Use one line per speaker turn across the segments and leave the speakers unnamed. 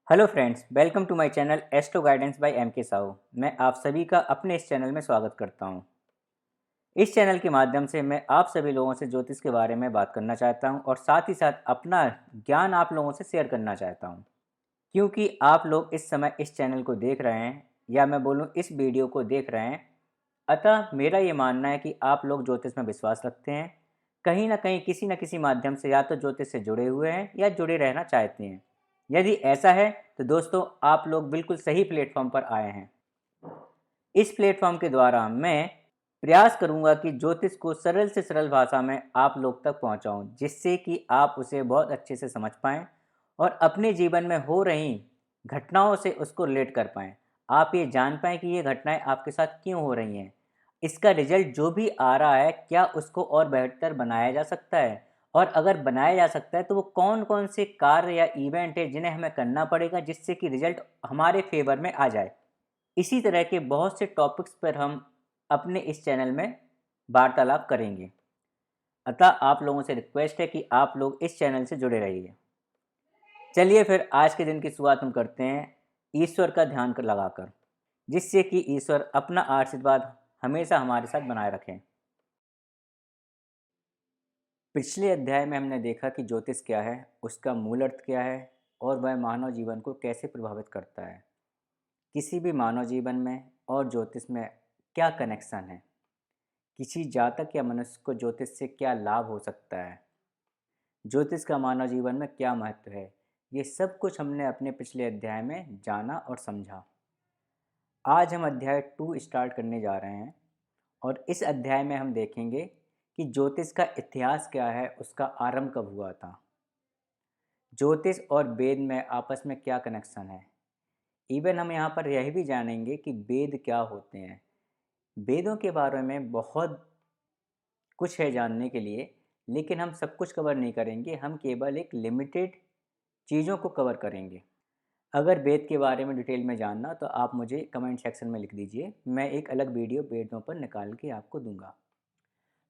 Hello friends, welcome to my channel astro guidance by M K Sahu. मैं आप सभी का अपने इस चैनल में स्वागत करता हूं। इस चैनल के माध्यम से मैं आप सभी लोगों से ज्योतिष के बारे में बात करना चाहता हूं और साथ ही साथ अपना ज्ञान आप लोगों से शेयर करना चाहता हूं। क्योंकि आप लोग इस समय इस चैनल को देख रहे हैं या मैं बोलूं इस वीडियो को देख रहे हैं, अतः मेरा ये मानना है कि आप लोग ज्योतिष में विश्वास रखते हैं। कहीं ना कहीं किसी न किसी माध्यम से या तो ज्योतिष से जुड़े हुए हैं या जुड़े रहना चाहते हैं। यदि ऐसा है तो दोस्तों आप लोग बिल्कुल सही प्लेटफॉर्म पर आए हैं। इस प्लेटफॉर्म के द्वारा मैं प्रयास करूंगा कि ज्योतिष को सरल से सरल भाषा में आप लोग तक पहुंचाऊं, जिससे कि आप उसे बहुत अच्छे से समझ पाएं और अपने जीवन में हो रही घटनाओं से उसको रिलेट कर पाएं। आप ये जान पाएं कि ये घटनाएं आपके साथ क्यों हो रही हैं, इसका रिजल्ट जो भी आ रहा है क्या उसको और बेहतर बनाया जा सकता है, और अगर बनाया जा सकता है तो वो कौन कौन से कार्य या इवेंट है जिन्हें हमें करना पड़ेगा जिससे कि रिजल्ट हमारे फेवर में आ जाए। इसी तरह के बहुत से टॉपिक्स पर हम अपने इस चैनल में वार्तालाप करेंगे। अतः आप लोगों से रिक्वेस्ट है कि आप लोग इस चैनल से जुड़े रहिए। चलिए फिर आज के दिन की शुरुआत हम करते हैं ईश्वर का ध्यान लगाकर, जिससे कि ईश्वर अपना आशीर्वाद हमेशा हमारे साथ बनाए रखें। पिछले अध्याय में हमने देखा कि ज्योतिष क्या है, उसका मूल अर्थ क्या है और वह मानव जीवन को कैसे प्रभावित करता है। किसी भी मानव जीवन में और ज्योतिष में क्या कनेक्शन है, किसी जातक या मनुष्य को ज्योतिष से क्या लाभ हो सकता है, ज्योतिष का मानव जीवन में क्या महत्व है, ये सब कुछ हमने अपने पिछले अध्याय में जाना और समझा। आज हम अध्याय 2 स्टार्ट करने जा रहे हैं और इस अध्याय में हम देखेंगे कि ज्योतिष का इतिहास क्या है, उसका आरंभ कब हुआ था, ज्योतिष और वेद में आपस में क्या कनेक्शन है। इवन हम यहाँ पर यह भी जानेंगे कि वेद क्या होते हैं। वेदों के बारे में बहुत कुछ है जानने के लिए, लेकिन हम सब कुछ कवर नहीं करेंगे, हम केवल एक लिमिटेड चीज़ों को कवर करेंगे। अगर वेद के बारे में डिटेल में जानना तो आप मुझे कमेंट सेक्शन में लिख दीजिए, मैं एक अलग वीडियो वेदों पर निकाल के आपको दूंगा।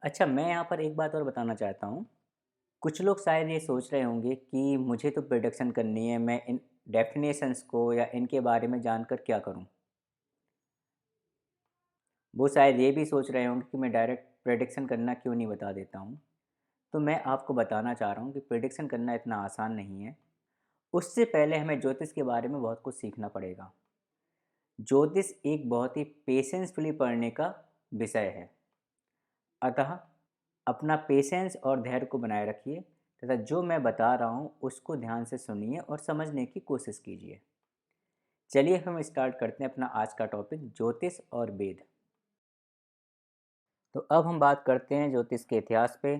अच्छा, मैं यहाँ पर एक बात और बताना चाहता हूँ। कुछ लोग शायद ये सोच रहे होंगे कि मुझे तो प्रिडिक्शन करनी है, मैं इन डेफिनेशंस को या इनके बारे में जानकर क्या करूँ। वो शायद ये भी सोच रहे होंगे कि मैं डायरेक्ट प्रेडिक्शन करना क्यों नहीं बता देता हूँ। तो मैं आपको बताना चाह रहा हूँ कि प्रेडिक्शन करना इतना आसान नहीं है। उससे पहले हमें ज्योतिष के बारे में बहुत कुछ सीखना पड़ेगा। ज्योतिष एक बहुत ही पेशेंसफुली पढ़ने का विषय है। अतः अपना पेशेंस और धैर्य को बनाए रखिए तथा जो मैं बता रहा हूँ उसको ध्यान से सुनिए और समझने की कोशिश कीजिए। चलिए हम स्टार्ट करते हैं अपना आज का टॉपिक, ज्योतिष और वेद। तो अब हम बात करते हैं ज्योतिष के इतिहास पे,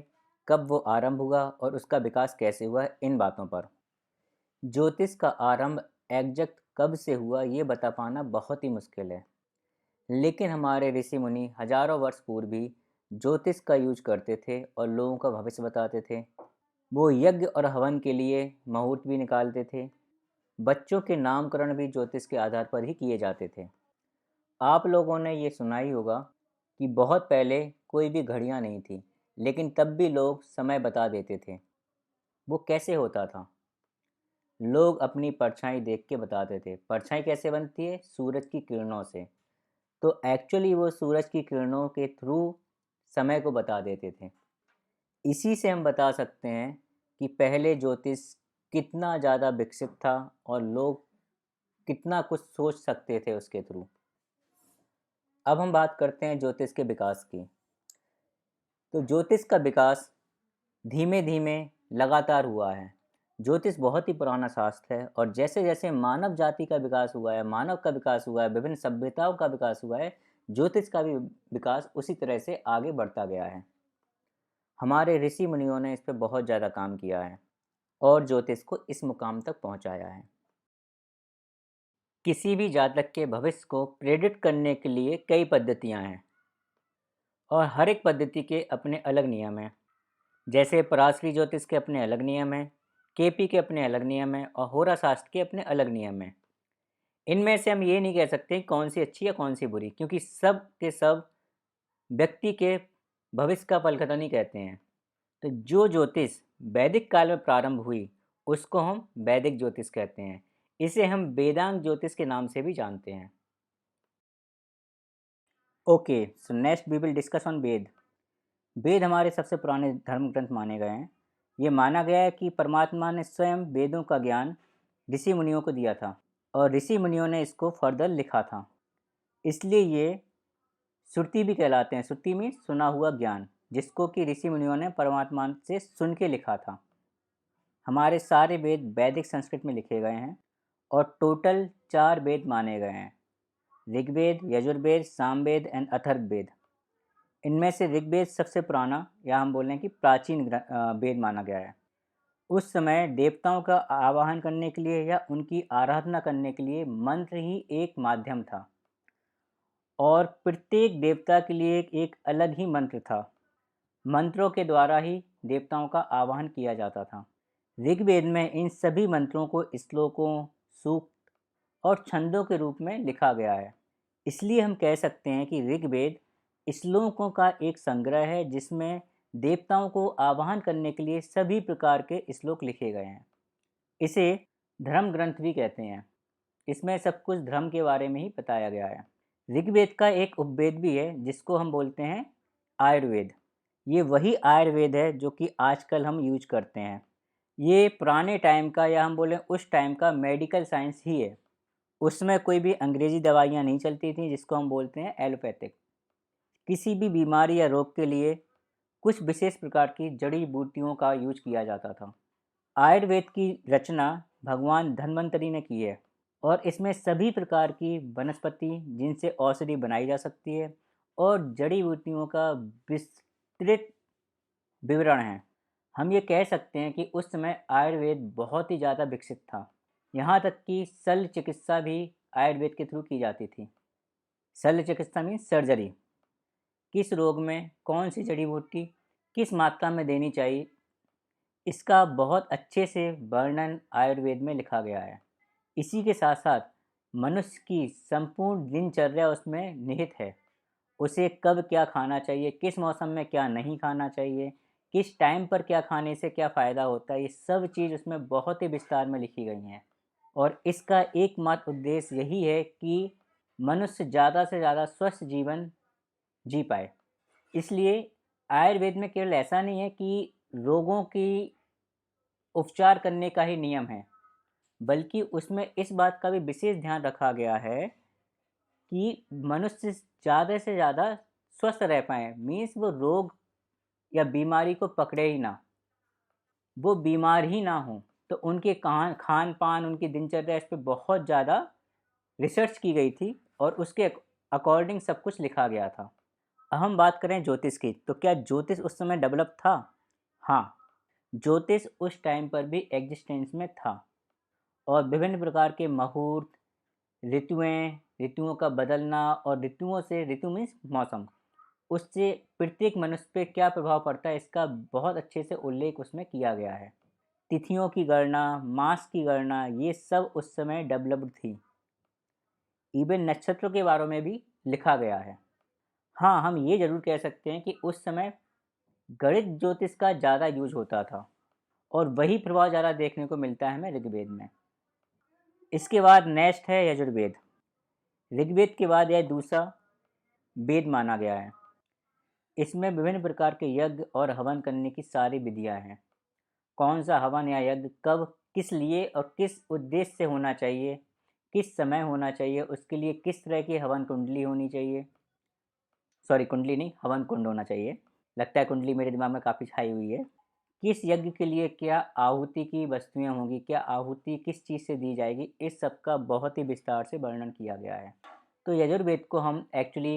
कब वो आरंभ हुआ और उसका विकास कैसे हुआ, इन बातों पर। ज्योतिष का आरंभ एग्जैक्ट कब से हुआ ये बता पाना बहुत ही मुश्किल है, लेकिन हमारे ऋषि मुनि हजारों वर्ष पूर्व भी ज्योतिष का यूज करते थे और लोगों का भविष्य बताते थे। वो यज्ञ और हवन के लिए मुहूर्त भी निकालते थे। बच्चों के नामकरण भी ज्योतिष के आधार पर ही किए जाते थे। आप लोगों ने ये सुना ही होगा कि बहुत पहले कोई भी घड़ियां नहीं थी, लेकिन तब भी लोग समय बता देते थे। वो कैसे होता था? लोग अपनी परछाई देख के बताते थे। परछाई कैसे बनती है? सूरज की किरणों से। तो एक्चुअली वो सूरज की किरणों के थ्रू समय को बता देते थे। इसी से हम बता सकते हैं कि पहले ज्योतिष कितना ज़्यादा विकसित था और लोग कितना कुछ सोच सकते थे उसके थ्रू। अब हम बात करते हैं ज्योतिष के विकास की। तो ज्योतिष का विकास धीमे धीमे लगातार हुआ है। ज्योतिष बहुत ही पुराना शास्त्र है और जैसे जैसे मानव जाति का विकास हुआ है, मानव का विकास हुआ है, विभिन्न सभ्यताओं का विकास हुआ है, ज्योतिष का भी विकास उसी तरह से आगे बढ़ता गया है। हमारे ऋषि मुनियों ने इस पर बहुत ज़्यादा काम किया है और ज्योतिष को इस मुकाम तक पहुंचाया है। किसी भी जातक के भविष्य को प्रेडिक्ट करने के लिए कई पद्धतियां हैं और हर एक पद्धति के अपने अलग नियम हैं। जैसे पराशरी ज्योतिष के अपने अलग नियम हैं, केपी के अपने अलग नियम हैं और होरा शास्त्र के अपने अलग नियम हैं। इनमें से हम ये नहीं कह सकते कौन सी अच्छी या कौन सी बुरी, क्योंकि सब के सब व्यक्ति के भविष्य का फलकथा नहीं कहते हैं। तो जो ज्योतिष वैदिक काल में प्रारंभ हुई उसको हम वैदिक ज्योतिष कहते हैं। इसे हम वेदांग ज्योतिष के नाम से भी जानते हैं। Okay, so next we will discuss on Veda. Veda हमारे सबसे पुराने धर्म ग्रंथ माने गए हैं। ये माना गया है कि परमात्मा ने स्वयं वेदों का ज्ञान ऋषि मुनियों को दिया था और ऋषि मुनियों ने इसको फर्दर लिखा था। इसलिए ये श्रुति भी कहलाते हैं। श्रुति में सुना हुआ ज्ञान, जिसको कि ऋषि मुनियों ने परमात्मा से सुन के लिखा था। हमारे सारे वेद वैदिक संस्कृत में लिखे गए हैं और टोटल 4 वेद माने गए हैं: ऋग्वेद, यजुर्वेद, सामवेद एंड अथर्ववेद। इनमें से ऋग्वेद सबसे पुराना या हम बोल रहे हैं कि प्राचीन वेद माना गया है। उस समय देवताओं का आवाहन करने के लिए या उनकी आराधना करने के लिए मंत्र ही एक माध्यम था और प्रत्येक देवता के लिए एक अलग ही मंत्र था। मंत्रों के द्वारा ही देवताओं का आवाहन किया जाता था। ऋग्वेद में इन सभी मंत्रों को श्लोकों, सूक्त और छंदों के रूप में लिखा गया है। इसलिए हम कह सकते हैं कि ऋग्वेद श्लोकों का एक संग्रह है जिसमें देवताओं को आवाहन करने के लिए सभी प्रकार के श्लोक लिखे गए हैं। इसे धर्म ग्रंथ भी कहते हैं। इसमें सब कुछ धर्म के बारे में ही बताया गया है। ऋग्वेद का एक उपवेद भी है जिसको हम बोलते हैं आयुर्वेद। ये वही आयुर्वेद है जो कि आजकल हम यूज करते हैं। ये पुराने टाइम का या हम बोलें उस टाइम का मेडिकल साइंस ही है। उसमें कोई भी अंग्रेज़ी दवाइयाँ नहीं चलती थी जिसको हम बोलते हैं एलोपैथिक। किसी भी बीमारी या रोग के लिए कुछ विशेष प्रकार की जड़ी बूटियों का यूज किया जाता था। आयुर्वेद की रचना भगवान धन्वंतरि ने की है और इसमें सभी प्रकार की वनस्पति जिनसे औषधि बनाई जा सकती है और जड़ी बूटियों का विस्तृत विवरण है। हम ये कह सकते हैं कि उस समय आयुर्वेद बहुत ही ज़्यादा विकसित था। यहाँ तक कि शल्य चिकित्सा भी आयुर्वेद के थ्रू की जाती थी। शल्य चिकित्सा मीन्स सर्जरी। किस रोग में कौन सी जड़ी बूटी किस मात्रा में देनी चाहिए, इसका बहुत अच्छे से वर्णन आयुर्वेद में लिखा गया है। इसी के साथ साथ मनुष्य की संपूर्ण दिनचर्या उसमें निहित है। उसे कब क्या खाना चाहिए, किस मौसम में क्या नहीं खाना चाहिए, किस टाइम पर क्या खाने से क्या फ़ायदा होता है, ये सब चीज़ उसमें बहुत ही विस्तार में लिखी गई हैं। और इसका एकमात्र उद्देश्य यही है कि मनुष्य ज़्यादा से ज़्यादा स्वस्थ जीवन जी पाए। इसलिए आयुर्वेद में केवल ऐसा नहीं है कि रोगों की उपचार करने का ही नियम है, बल्कि उसमें इस बात का भी विशेष ध्यान रखा गया है कि मनुष्य ज़्यादा से ज़्यादा स्वस्थ रह पाएँ। मीन्स वो रोग या बीमारी को पकड़े ही ना, वो बीमार ही ना हों। तो उनके खान पान, उनकी दिनचर्या, इस पे बहुत ज़्यादा रिसर्च की गई थी और उसके अकॉर्डिंग सब कुछ लिखा गया था। अब हम बात करें ज्योतिष की, तो क्या ज्योतिष उस समय डेवलप था? हाँ, ज्योतिष उस टाइम पर भी एग्जिस्टेंस में था और विभिन्न प्रकार के मुहूर्त, ऋतुएं, ऋतुओं का बदलना और ऋतुओं से, ऋतु मीन्स मौसम, उससे प्रत्येक मनुष्य पे क्या प्रभाव पड़ता है इसका बहुत अच्छे से उल्लेख उसमें किया गया है। तिथियों की गणना, मास की गणना, ये सब उस समय डेवलप्ड थी। इवन नक्षत्रों के बारे में भी लिखा गया है। हाँ, हम ये ज़रूर कह सकते हैं कि उस समय गणित ज्योतिष का ज़्यादा यूज होता था और वही प्रभाव ज़्यादा देखने को मिलता है हमें ऋग्वेद में। इसके बाद नेक्स्ट है यजुर्वेद। ऋग्वेद के बाद यह दूसरा वेद माना गया है। इसमें विभिन्न प्रकार के यज्ञ और हवन करने की सारी विधियाँ हैं। कौन सा हवन या यज्ञ कब, किस लिए और किस उद्देश्य से होना चाहिए, किस समय होना चाहिए, उसके लिए किस तरह की हवन कुंडली होनी चाहिए, सॉरी कुंडली नहीं, हवन कुंड होना चाहिए। लगता है कुंडली मेरे दिमाग में काफ़ी छाई हुई है। किस यज्ञ के लिए क्या आहुति की वस्तुएं होंगी, क्या आहुति किस चीज़ से दी जाएगी, इस सब का बहुत ही विस्तार से वर्णन किया गया है। तो यजुर्वेद को हम एक्चुअली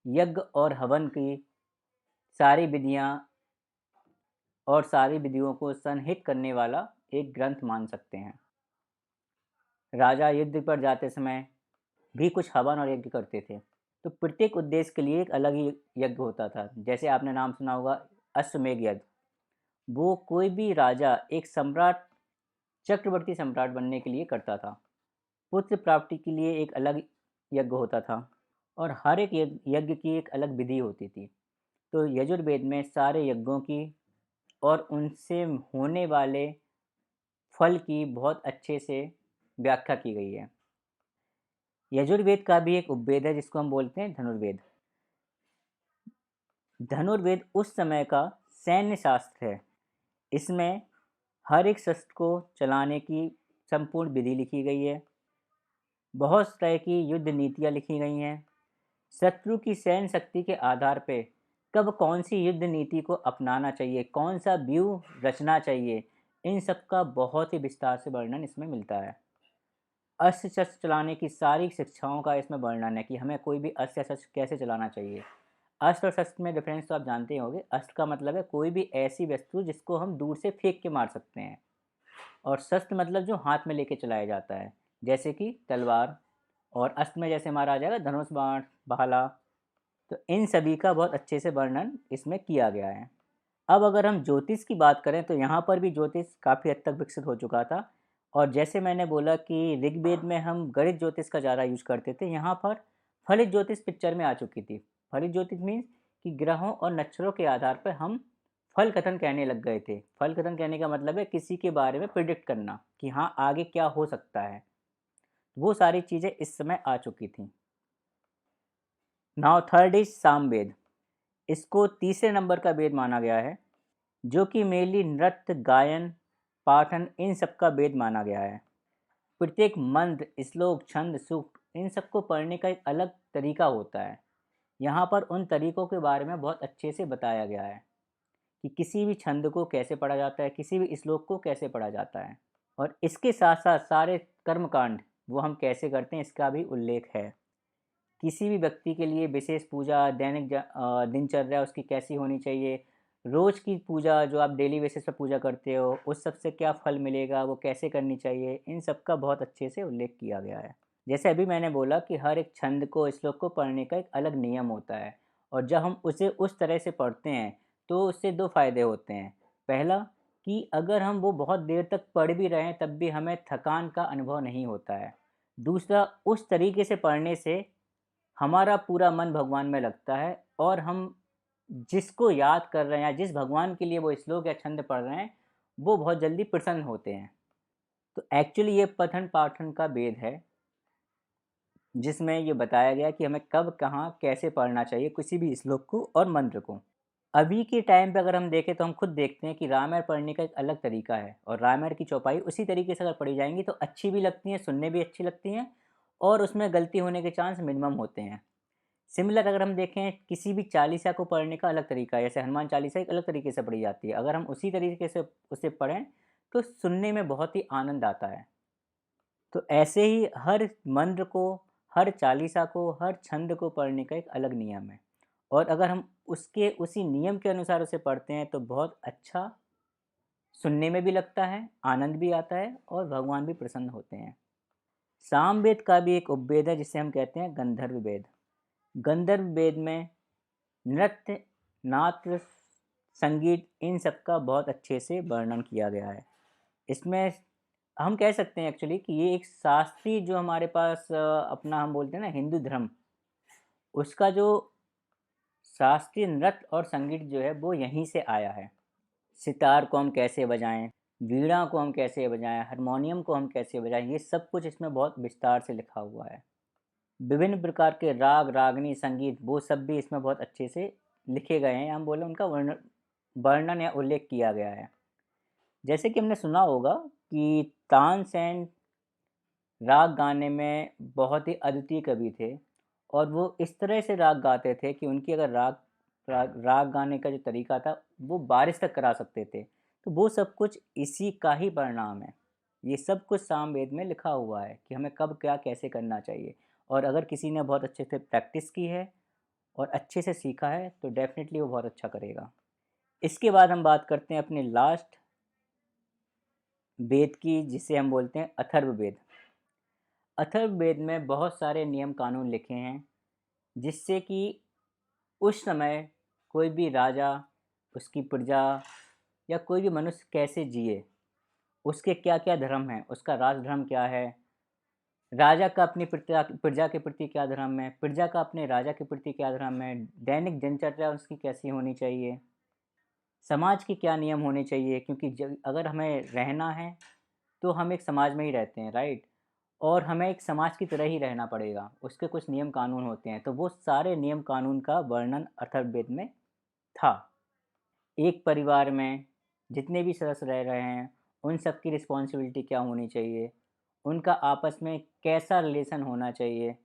यज्ञ और हवन की सारी विधियाँ और सारी विधियों को संहित करने वाला एक ग्रंथ मान सकते हैं। राजा युद्ध पर जाते समय भी कुछ हवन और यज्ञ करते थे। तो प्रत्येक उद्देश्य के लिए एक अलग ही यज्ञ होता था। जैसे आपने नाम सुना होगा अश्वमेध यज्ञ। वो कोई भी राजा एक सम्राट, चक्रवर्ती सम्राट बनने के लिए करता था। पुत्र प्राप्ति के लिए एक अलग यज्ञ होता था और हर एक यज्ञ की एक अलग विधि होती थी। तो यजुर्वेद में सारे यज्ञों की और उनसे होने वाले फल की बहुत अच्छे से व्याख्या की गई है। यजुर्वेद का भी एक उपवेद है जिसको हम बोलते हैं धनुर्वेद। धनुर्वेद उस समय का सैन्य शास्त्र है। इसमें हर एक शस्त्र को चलाने की संपूर्ण विधि लिखी गई है। बहुत तरह की युद्ध नीतियाँ लिखी गई हैं। शत्रु की सैन्य शक्ति के आधार पे कब कौन सी युद्ध नीति को अपनाना चाहिए, कौन सा व्यूह रचना चाहिए, इन सब का बहुत ही विस्तार से वर्णन इसमें मिलता है। अस्त्र शस्त्र चलाने की सारी शिक्षाओं का इसमें वर्णन है कि हमें कोई भी अस्त्र शस्त्र कैसे चलाना चाहिए। अस्त्र और शस्त्र में डिफरेंस तो आप जानते ही होंगे। अस्त्र का मतलब है कोई भी ऐसी वस्तु जिसको हम दूर से फेंक के मार सकते हैं, और शस्त्र मतलब जो हाथ में लेके चलाया जाता है, जैसे कि तलवार। और अस्त्र में जैसे हमारा आ जाएगा धनुष बाण, भाला। तो इन सभी का बहुत अच्छे से वर्णन इसमें किया गया है। अब अगर हम ज्योतिष की बात करें तो यहाँ पर भी ज्योतिष काफ़ी हद तक विकसित हो चुका था। और जैसे मैंने बोला कि ऋग्वेद में हम गणित ज्योतिष का ज़्यादा यूज करते थे, यहाँ पर फलित ज्योतिष पिक्चर में आ चुकी थी। फलित ज्योतिष मीन्स कि ग्रहों और नक्षत्रों के आधार पर हम फल कथन कहने लग गए थे। फल कथन कहने का मतलब है किसी के बारे में प्रिडिक्ट करना कि हाँ आगे क्या हो सकता है। वो सारी चीज़ें इस समय आ चुकी थी। Now third is Samaveda. इसको तीसरे नंबर का वेद माना गया है, जो कि मेनली नृत्य, गायन, पाठन, इन सब का वेद माना गया है। प्रत्येक मंत्र, श्लोक, छंद, सूक्त, इन सबको पढ़ने का एक अलग तरीका होता है। यहाँ पर उन तरीकों के बारे में बहुत अच्छे से बताया गया है कि किसी भी छंद को कैसे पढ़ा जाता है, किसी भी श्लोक को कैसे पढ़ा जाता है, और इसके साथ साथ सारे कर्मकांड वो हम कैसे करते हैं इसका भी उल्लेख है। किसी भी व्यक्ति के लिए विशेष पूजा, दैनिक दिनचर्या उसकी कैसी होनी चाहिए, रोज़ की पूजा जो आप डेली बेसिस पर पूजा करते हो उस सब से क्या फल मिलेगा, वो कैसे करनी चाहिए, इन सब का बहुत अच्छे से उल्लेख किया गया है। जैसे अभी मैंने बोला कि हर एक छंद को, श्लोक को पढ़ने का एक अलग नियम होता है, और जब हम उसे उस तरह से पढ़ते हैं तो उससे दो फायदे होते हैं। पहला कि अगर हम वो बहुत देर तक पढ़ भी रहे हैं तब भी हमें थकान का अनुभव नहीं होता है। दूसरा, उस तरीके से पढ़ने से हमारा पूरा मन भगवान में लगता है, और हम जिसको याद कर रहे हैं या जिस भगवान के लिए वो श्लोक या छंद पढ़ रहे हैं वो बहुत जल्दी प्रसन्न होते हैं। तो एक्चुअली ये पठन पाठन का भेद है, जिसमें ये बताया गया कि हमें कब, कहाँ, कैसे पढ़ना चाहिए किसी भी श्लोक को और मंत्र को। अभी के टाइम पे अगर हम देखें तो हम खुद देखते हैं कि रामायण पढ़ने का एक अलग तरीका है, और रामायण की चौपाई उसी तरीके से अगर पढ़ी जाएंगी तो अच्छी भी लगती हैं, सुनने भी अच्छी लगती हैं, और उसमें गलती होने के चांस मिनिमम होते हैं। सिमिलर अगर हम देखें किसी भी चालीसा को पढ़ने का अलग तरीका है, जैसे हनुमान चालीसा एक अलग तरीके से पढ़ी जाती है। अगर हम उसी तरीके से उसे पढ़ें तो सुनने में बहुत ही आनंद आता है। तो ऐसे ही हर मंत्र को, हर चालीसा को, हर छंद को पढ़ने का एक अलग नियम है, और अगर हम उसके उसी नियम के अनुसार उसे पढ़ते हैं तो बहुत अच्छा सुनने में भी लगता है, आनंद भी आता है, और भगवान भी प्रसन्न होते हैं। सामवेद का भी एक उपवेद है जिसे हम कहते हैं गंधर्व वेद। गंधर्व वेद में नृत्य, नाट्य, संगीत, इन सब का बहुत अच्छे से वर्णन किया गया है। इसमें हम कह सकते हैं एक्चुअली कि ये एक शास्त्रीय जो हमारे पास अपना हम बोलते हैं ना हिंदू धर्म, उसका जो शास्त्रीय नृत्य और संगीत जो है वो यहीं से आया है। सितार को हम कैसे बजाएं, वीणा को हम कैसे बजाएं, हारमोनियम को हम कैसे बजाएं, ये सब कुछ इसमें बहुत विस्तार से लिखा हुआ है। विभिन्न प्रकार के राग, रागनी, संगीत, वो सब भी इसमें बहुत अच्छे से लिखे गए हैं। हम बोले उनका वर्णन या उल्लेख किया गया है। जैसे कि हमने सुना होगा कि तानसेन राग गाने में बहुत ही अद्वितीय कवि थे, और वो इस तरह से राग गाते थे कि उनकी अगर राग गाने का जो तरीका था वो बारिश तक करा सकते थे। तो वो सब कुछ इसी का ही परिणाम है। ये सब कुछ सामवेद में लिखा हुआ है कि हमें कब क्या कैसे करना चाहिए, और अगर किसी ने बहुत अच्छे से प्रैक्टिस की है और अच्छे से सीखा है तो डेफिनेटली वो बहुत अच्छा करेगा। इसके बाद हम बात करते हैं अपने लास्ट वेद की, जिसे हम बोलते हैं अथर्ववेद। अथर्ववेद में बहुत सारे नियम कानून लिखे हैं, जिससे कि उस समय कोई भी राजा, उसकी प्रजा, या कोई भी मनुष्य कैसे जिए, उसके क्या क्या धर्म हैं, उसका राजधर्म क्या है, राजा का अपनी प्रजा के प्रति क्या धर्म है, प्रजा का अपने राजा के प्रति क्या धर्म है, दैनिक दिनचर्या उसकी कैसी होनी चाहिए, समाज के क्या नियम होने चाहिए, क्योंकि अगर हमें रहना है तो हम एक समाज में ही रहते हैं, राइट। और हमें एक समाज की तरह ही रहना पड़ेगा। उसके कुछ नियम कानून होते हैं, तो वो सारे नियम कानून का वर्णन अथर्ववेद में था। एक परिवार में जितने भी सदस्य रह रहे हैं, उन सब की रिस्पॉन्सिबिलिटी क्या होनी चाहिए, उनका आपस में कैसा रिलेशन होना चाहिए,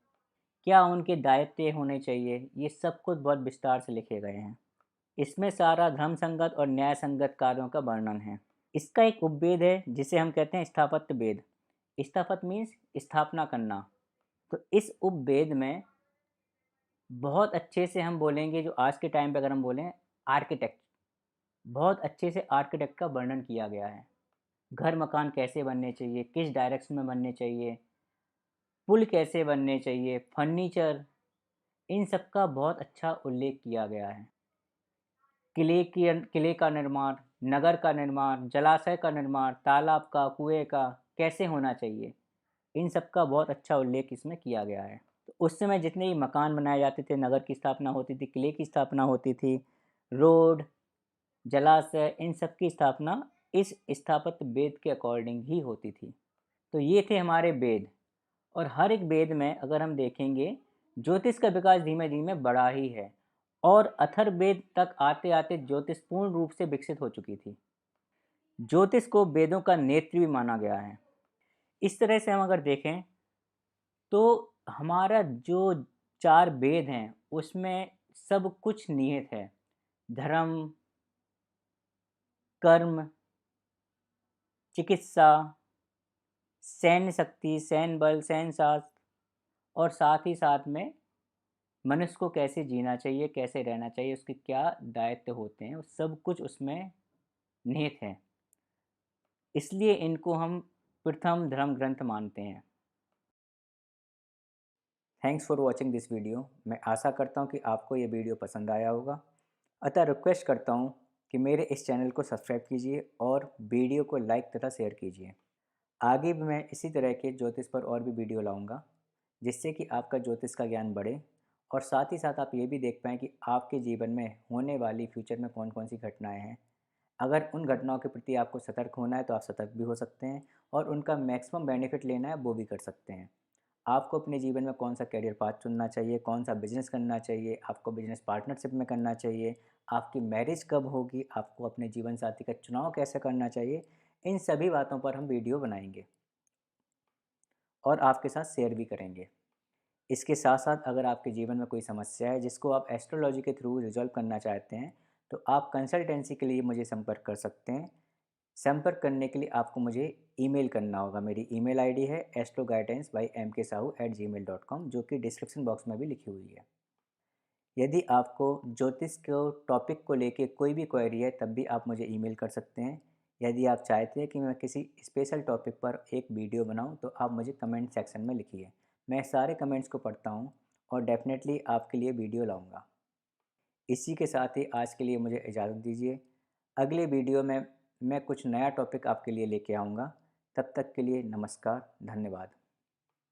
क्या उनके दायित्व होने चाहिए, ये सब कुछ बहुत विस्तार से लिखे गए हैं। इसमें सारा धर्म संगत और न्याय संगत कार्यों का वर्णन है। इसका एक उपवेद है जिसे हम कहते हैं स्थापत्य वेद। स्थापत्य मीन्स स्थापना करना। तो इस उपवेद में बहुत अच्छे से हम बोलेंगे, जो आज के टाइम पे अगर हम बोलें आर्किटेक्ट, बहुत अच्छे से आर्किटेक्ट का वर्णन किया गया है। घर मकान कैसे बनने चाहिए, किस डायरेक्शन में बनने चाहिए, पुल कैसे बनने चाहिए, फर्नीचर, इन सब का बहुत अच्छा उल्लेख किया गया है। किले का निर्माण, नगर का निर्माण, जलाशय का निर्माण, तालाब का, कुएं का कैसे होना चाहिए, इन सब का बहुत अच्छा उल्लेख इसमें किया गया है। तो उस समय जितने भी मकान बनाए जाते थे, नगर की स्थापना होती थी, किले की स्थापना होती थी, रोड, जलाशय, इन सब की स्थापना इस स्थापत्य वेद के अकॉर्डिंग ही होती थी। तो ये थे हमारे वेद। और हर एक वेद में अगर हम देखेंगे, ज्योतिष का विकास धीमे धीमे बढ़ा ही है, और अथर्ववेद तक आते आते ज्योतिष पूर्ण रूप से विकसित हो चुकी थी। ज्योतिष को वेदों का नेत्र भी माना गया है। इस तरह से हम अगर देखें तो हमारा जो 4 वेद हैं उसमें सब कुछ निहित है। धर्म, कर्म, चिकित्सा, सैन्य शक्ति, सैन्य बल, सैन्य शास्त्र, और साथ ही साथ में मनुष्य को कैसे जीना चाहिए, कैसे रहना चाहिए, उसके क्या दायित्व होते हैं, वो सब कुछ उसमें निहित है। इसलिए इनको हम प्रथम धर्म ग्रंथ मानते हैं। Thanks for watching this video. मैं आशा करता हूँ कि आपको ये वीडियो पसंद आया होगा। अतः रिक्वेस्ट करता हूँ कि मेरे इस चैनल को सब्सक्राइब कीजिए और वीडियो को लाइक तथा शेयर कीजिए। आगे भी मैं इसी तरह के ज्योतिष पर और भी वीडियो लाऊंगा, जिससे कि आपका ज्योतिष का ज्ञान बढ़े, और साथ ही साथ आप ये भी देख पाएँ कि आपके जीवन में होने वाली फ्यूचर में कौन कौन सी घटनाएँ हैं। अगर उन घटनाओं के प्रति आपको सतर्क होना है तो आप सतर्क भी हो सकते हैं, और उनका मैक्सिमम बेनिफिट लेना है वो भी कर सकते हैं। आपको अपने जीवन में कौन सा करियर पाथ चुनना चाहिए, कौन सा बिजनेस करना चाहिए, आपको बिजनेस पार्टनरशिप में करना चाहिए, आपकी मैरिज कब होगी, आपको अपने जीवन साथी का चुनाव कैसे करना चाहिए, इन सभी बातों पर हम वीडियो बनाएंगे और आपके साथ शेयर भी करेंगे। इसके साथ साथ अगर आपके जीवन में कोई समस्या है जिसको आप एस्ट्रोलॉजी के थ्रू रिजॉल्व करना चाहते हैं, तो आप कंसल्टेंसी के लिए मुझे संपर्क कर सकते हैं। संपर्क करने के लिए आपको मुझे ईमेल करना होगा। मेरी ईमेल आईडी है astroguidance@mksahu@gmail.com, जो कि डिस्क्रिप्शन बॉक्स में भी लिखी हुई है। यदि आपको ज्योतिष को टॉपिक को लेके कोई भी क्वेरी है, तब भी आप मुझे ईमेल कर सकते हैं। यदि आप चाहते हैं कि मैं किसी स्पेशल टॉपिक पर एक वीडियो बनाऊं, तो आप मुझे कमेंट सेक्शन में लिखिए। मैं सारे कमेंट्स को पढ़ता हूं और डेफिनेटली आपके लिए वीडियो लाऊंगा। इसी के साथ ही आज के लिए मुझे इजाज़त दीजिए। अगले वीडियो में मैं कुछ नया टॉपिक आपके लिए लेके आऊँगा। तब तक के लिए नमस्कार, धन्यवाद।